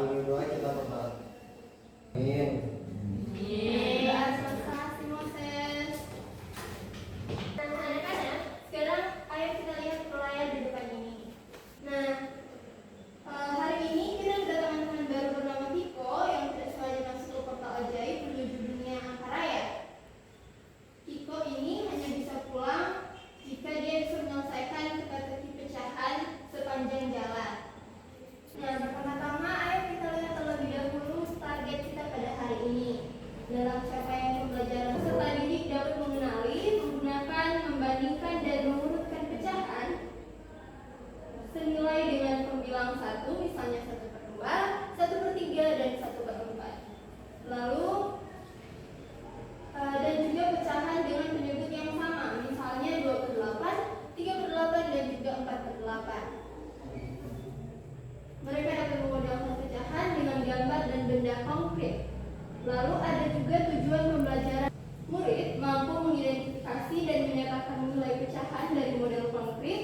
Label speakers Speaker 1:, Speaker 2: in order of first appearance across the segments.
Speaker 1: kami doa kita berdoa. Amin.
Speaker 2: Sekarang ayo kita lihat pelayan di depan ini. Nah, hari ini kita kedatangan teman baru bernama Kiko yang tidak sengaja masuk ke portal ajaib menuju dunia angkaraya. Kiko ini hanya bisa pulang jika dia bisa menyelesaikan teka-teki pecahan sepanjang jalan. Nah, pertama-tama ayo kita lihat terlebih dahulu target kita pada hari ini. Dalam capaian pembelajaran serta didik dapat mengenali, menggunakan, membandingkan, dan mengurutkan pecahan senilai dengan pembilang 1, misalnya 1/2, 1/3, dan 1/4. Lalu dan juga pecahan dengan penyebut yang sama, misalnya 2/8, 3/8, dan juga 4/8. Mereka dapat memodelkan pecahan dengan gambar dan benda konkret. Lalu ada juga tujuan pembelajaran. Murid mampu mengidentifikasi dan menyatakan nilai pecahan dari model konkret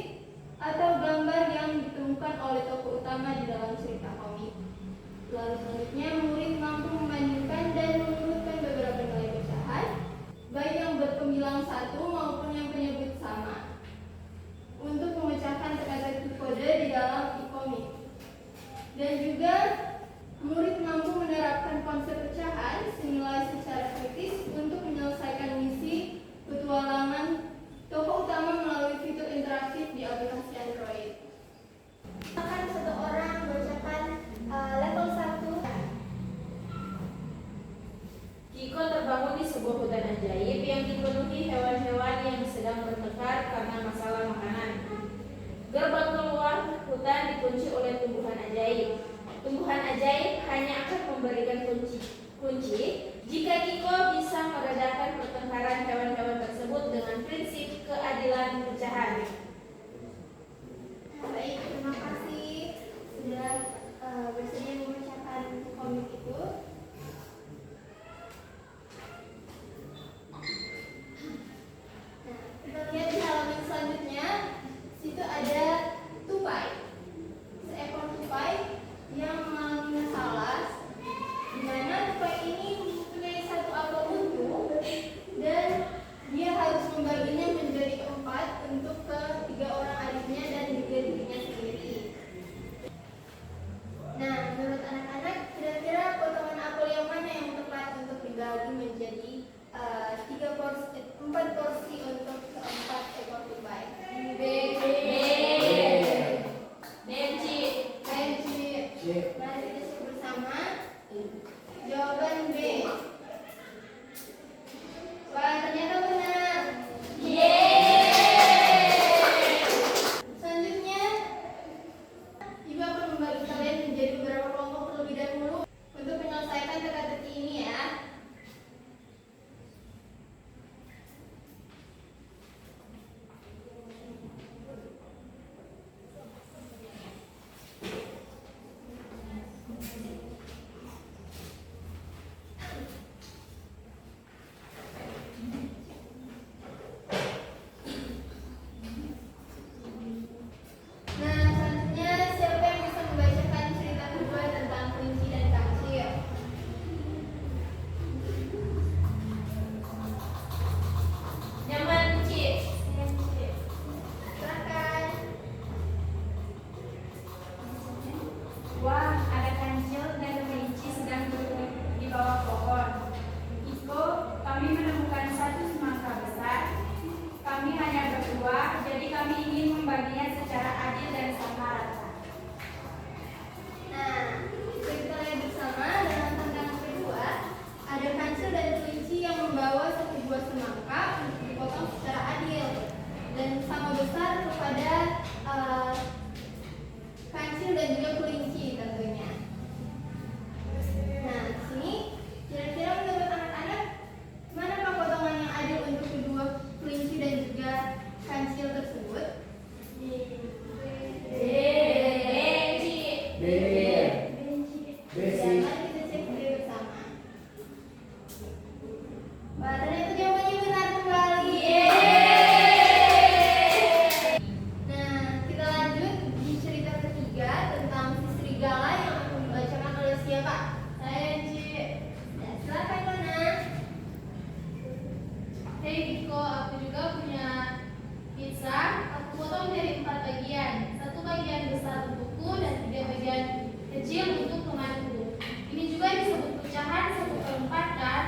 Speaker 2: atau gambar yang ditemukan oleh tokoh utama di dalam cerita komik. Lalu selanjutnya murid mampu membandingkan dan mengurutkan beberapa nilai pecahan, baik yang berpembilang 1 maupun yang penyebut sama, untuk memecahkan teka-teki kode di dalam e-komik. Dan juga murid mampu menerapkan konsep pecahan senilai secara kritis untuk menyelesaikan misi petualangan tokoh utama melalui fitur interaktif di aplikasi Android. Akan satu orang bacakan level 1.
Speaker 3: Kiko terbangun di sebuah hutan ajaib yang dipenuhi hewan-hewan yang sedang bertengkar karena masalah makanan. Gerbang keluar hutan dikunci oleh tumbuhan ajaib. Tumbuhan ajaib hanya akan memberikan kunci jika Kiko bisa meredakan pertengkaran hewan-hewan tersebut dengan prinsip keadilan pecahan.
Speaker 2: Baik, terima kasih sudah bersedia membacakan komik itu. Nah, kita lihat di halaman selanjutnya. Situ ada tupai. Seekor tupai yang mengalami masalah, di mana tupai ini mempunyai satu apel ungu dan dia harus membaginya menjadi 4 untuk ke 3 orang adiknya dan juga dirinya sendiri. Nah, menurut anak-anak, kira-kira potongan apel yang mana yang tepat untuk dibagi menjadi 4 porsi untuk ke-4 ekor tupai? B. Mari kita sebut bersama. Jawaban B. Wah, ternyata benar. Selanjutnya, Ibu akan membagi kalian menjadi beberapa kelompok terlebih dahulu untuk menyelesaikan teka-teki ini ya. Saya Ci. Ya, silakan Nona.
Speaker 3: Hei Diko, aku juga punya pizza. Aku potong menjadi 4 bagian. 1 bagian besar untukku dan 3 bagian kecil untuk temanku. Ini juga disebut pecahan 1/4 kan?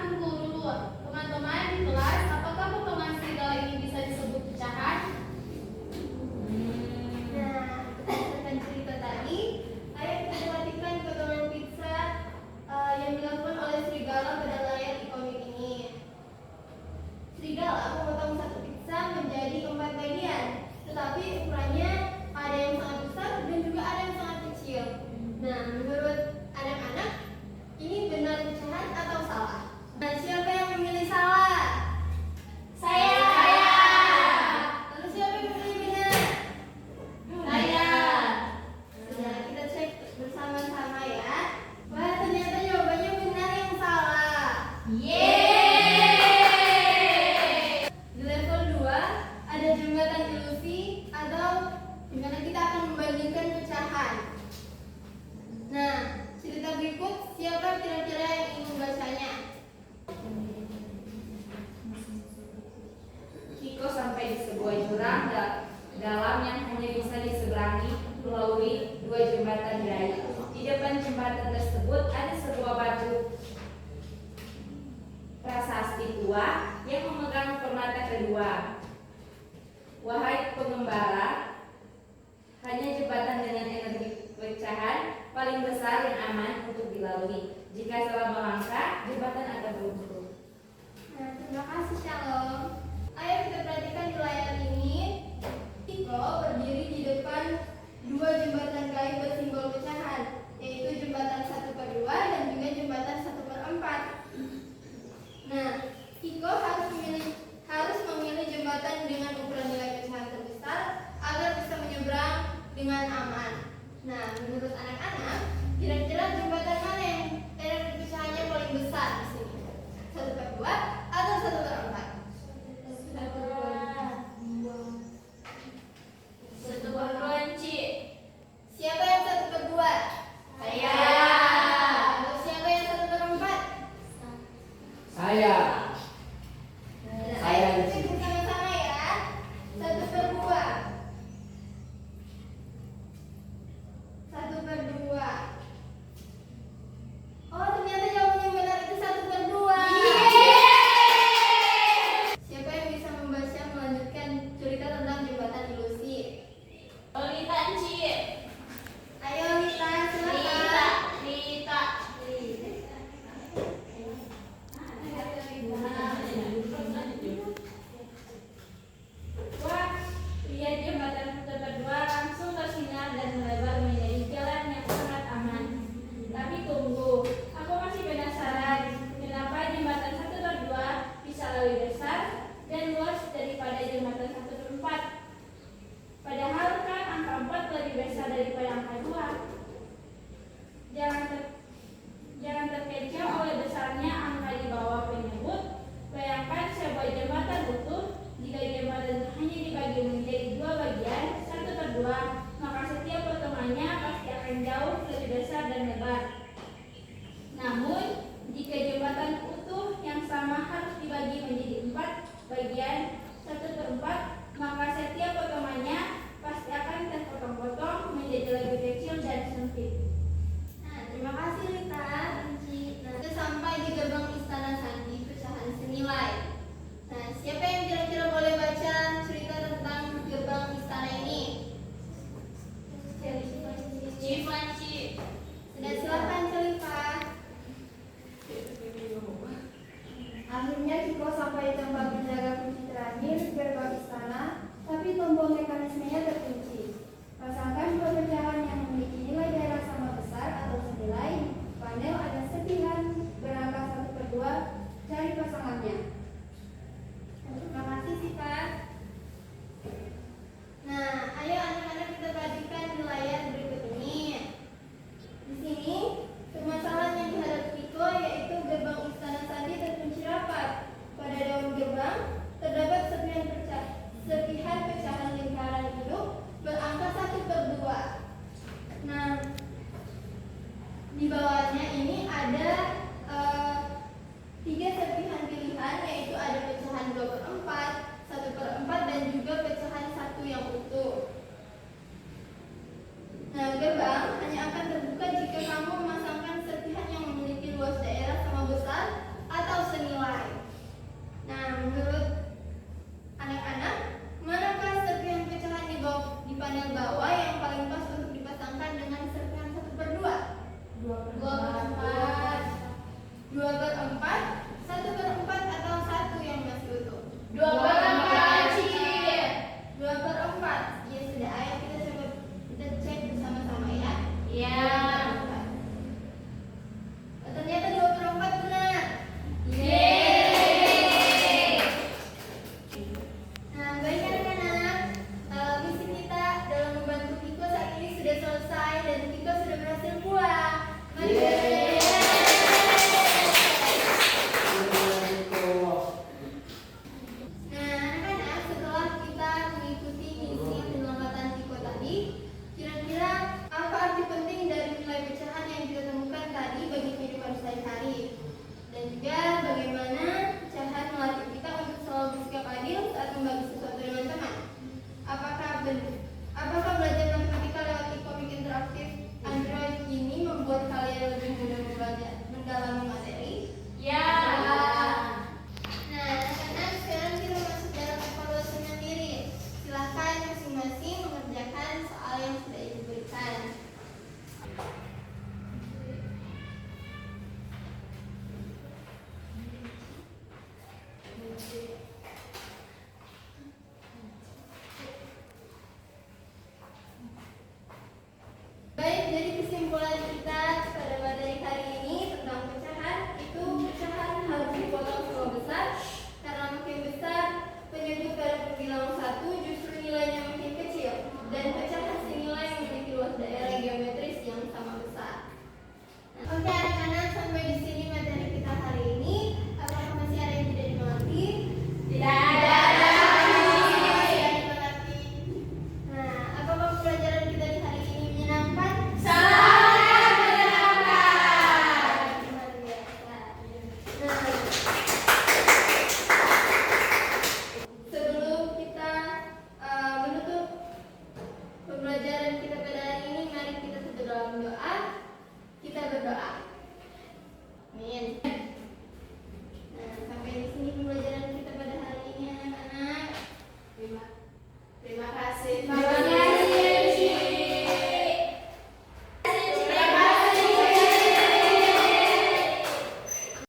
Speaker 3: Tunggu dulu. Teman-teman di kelas, apakah potongan serigala ini bisa disebut pecahan?
Speaker 2: Nah, berdasarkan cerita tadi, ayo kita perhatikan potongan pizza yang dilakukan oleh serigala pada layar ikonik ini. Serigala memotong satu pizza menjadi 4 bagian, tetapi ukurannya ada yang sangat besar dan juga ada yang sangat kecil. Nah, menurut anak-anak, ini benar pecahan atau salah? Nah, siapa yang memilih salah?
Speaker 3: Saya.
Speaker 2: Lalu siapa yang memilih benar?
Speaker 3: Saya.
Speaker 2: Sudah, kita cek bersama-sama ya. Wah, ternyata jawabannya benar yang salah.
Speaker 3: Yeay.
Speaker 2: Di level 2 ada jembatan ilusi atau di mana kita akan membandingkan pecahan. Nah, cerita berikut siapa kira-kira yang ingin membacanya?
Speaker 4: Kiko sampai di sebuah jurang dalam yang hanya bisa diseberangi melalui 2 jembatan dai. Di depan jembatan tersebut ada sebuah batu prasasti tua yang memegang permata kedua. Wahai pengembara, hanya jembatan dengan energi pecahan paling besar yang aman untuk dilalui. Jika salah melangkah, jembatan akan runtuh.
Speaker 2: Nah, terima kasih Shalom. Ayo kita perhatikan di layar ini. Kiko berdiri di depan 2 jembatan kayu bersimbol pecahan, yaitu jembatan 1/2 dan juga jembatan 1/4. Nah, Kiko harus memilih jembatan dengan ukuran nilai pecahan terbesar agar bisa menyeberang dengan aman. Nah, menurut anak-anak, kira-kira jembatan mana yang energi pecahannya paling besar di sini? 1/2 atau 1/4?
Speaker 3: 1/2, Ci.
Speaker 2: Siapa yang 1/2? Di bawah